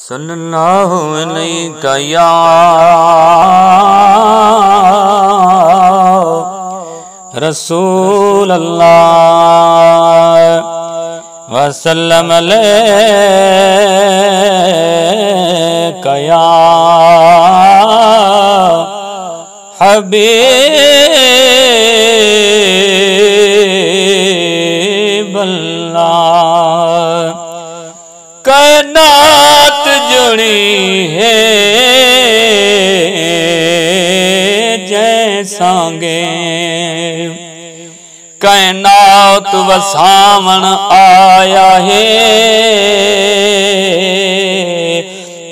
सल्लल्लाहु अलैहि या रसूल अल्लाह वसल्लम अलैका या हबीब अल्लाह। कायनात जुड़ी है जैसांगे, कायनात वसावन आया है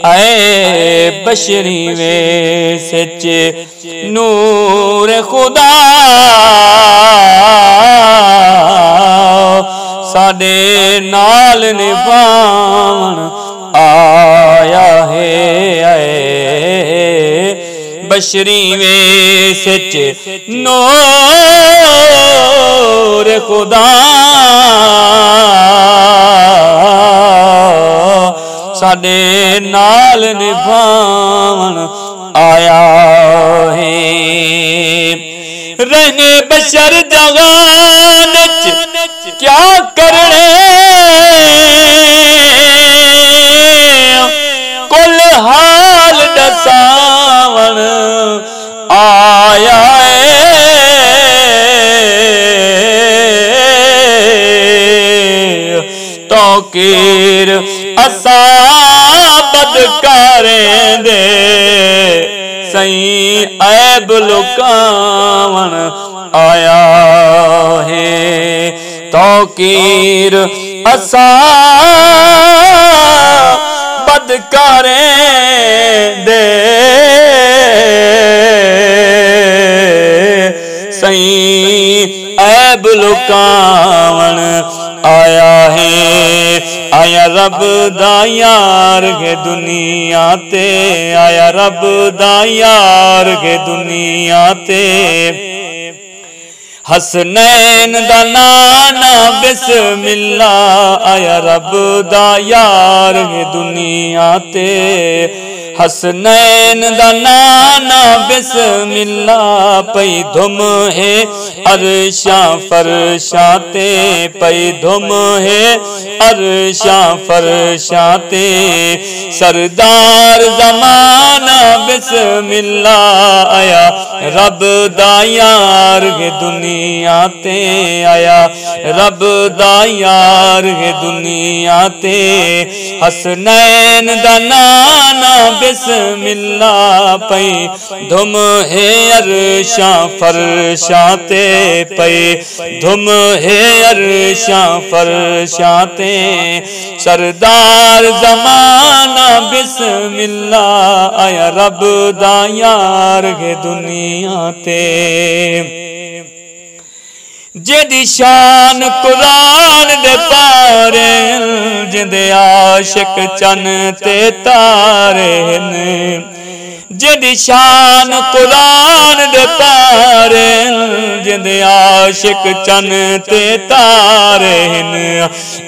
ऐ बशरी वे सच नूर खुदा साडे नाल निभावन आया है ऐ बशरी वे सच नूर खुदा साडे नाल निभावन आया है। रहने बशर जहान क्या करने कुल हाल दसावन आया तौकीर असा बदकारें दे सही ऐब लुकावन आया है तौकीर असा बदकारें दे सही ऐब लुकावन आया है। आया रब दा यार के दुनिया ते, आया रब दा यार के दुनिया ते हसनैन दा नाना बिस्मिल्ला। आया रब दा यार के दुनिया ते हसनैन दा नाना बिस्मिल्ला। पई धुम है अरशा फरशाते, पई धुम है अरशा फरशाते सरदार जमाना बिस्मिल्ला। आया रब दा यार के दुनिया ते, आया रब दा यार के दुनिया ते हसनैन दा नाना बिस्मिल्ला। पई धुम है अरशा फरशाते, पई धुम है अरशा फरशाते सरदार जमाना बिस्मिल्ला। आया रब दा यार के दुनिया ते जेदी शान कुरान दे पारे जिंदे आशिक चन ते तारे ने। जेदी शान कुरान दे पारे जिंदे आशिक चन ते तारे ने।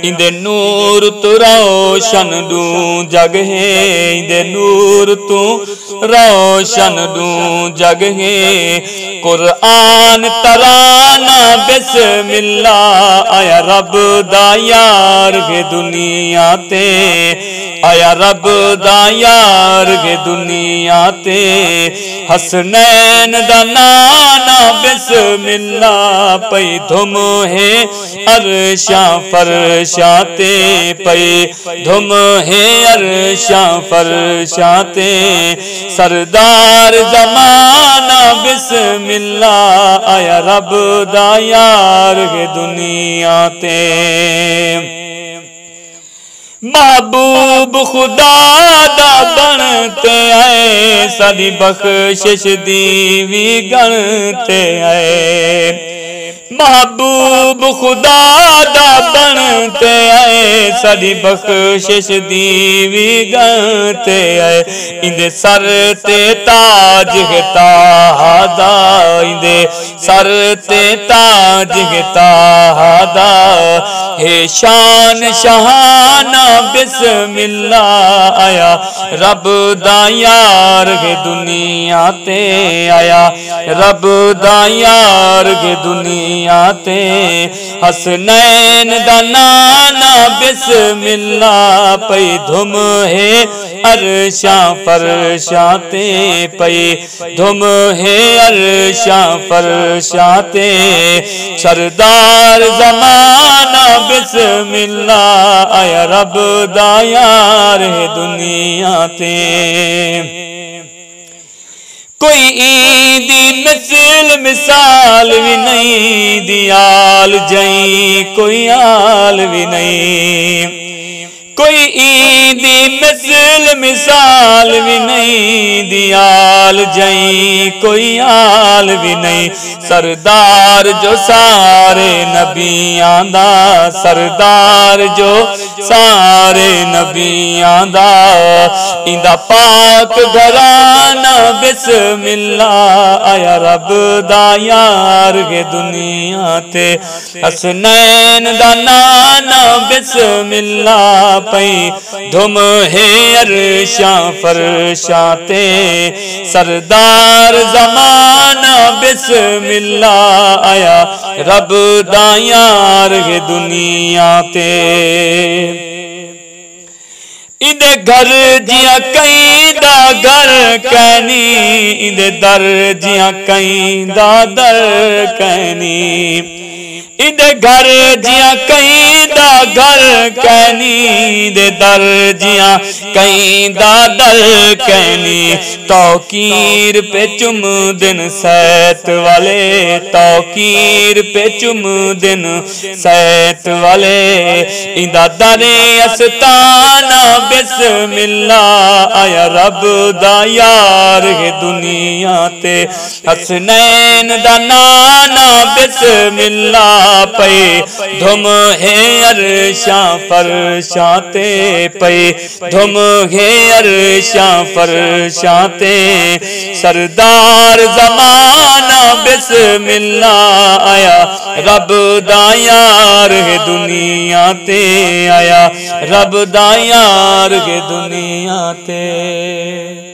इंदे नूर तू रोशन दू जग है, इंदे नूर तू रोशन दू जग है। कुरान तराना बिस्मिल्ला। आया रब दा यार के दुनिया ते, आया रब दा यार के दुनिया ते हसनैन दा नाना बिस्मिल्ला। पई धुम है अरशा फरशाते, पई धुम है अरशा फरशाते सरदार जमाना बिस्मिल्ला। आया रब दा यार के दुनिया ते महबूब खुदा दा बनते आए साडी बख्शिश दी भी गणते आए। महबूब खुदा दा बनते आए साडी बख्शिश दी वी गते आए इंदे सर ते ताज है तादा इंदे सर ते ताज है तादा हे शान शहाना बिस्मिल्लाह आया रब दा यार गे दुनिया ते आया रब दा यार गे दुनिया ते हसनैन दा नाना बिस्मिल्लाह पई धुम है अरशा फरशा ते पई धुम है अरशा फरशा ते सरदार ज़माना बिस्मिल्लाह आया रब दा यार है दुनिया ते कोई ईदी मिसल मिसाल भी नहीं दियाल जई कोई आल भी नहीं कोई ईदी मिसल मिसाल भी नहीं दियाल जई कोई आल भी नहीं सरदार जो सारे नबियां दा सरदार जो सारे नबियां दा इंदा पाक घराना बिस्मिल्लाह आया रब दा यार गे दुनिया ते हसनैन दा नाना बिस्मिल्लाह पई धुम है अरशा फरशा ते सरदार ज़माना बिस्मिल्लाह आया रब दा यार गे दुनिया ते इंदे घर जिया कई दा घर कहनी इंदे दर जिया कई दा दर कहनी इंदे घर जिया कई दा घर कहनी दे दर जिया कई दा दर कहनी तौकीर पे चुम दिन सैत वाले तौकीर पे चुम दिन सैत वाले इंदा दरे अस्ताना बिस्मिल्लाह आया रब दा यार है दुनिया ते हसनैन दा नाना बिस्मिल्लाह पई धुम है अरशा फरशा ते पई धुम है अरशा फरशा ते सरदार ज़माना बिस्मिल्लाह आया रब दा यार है दुनिया ते आया रब दा यार है दुनिया ते।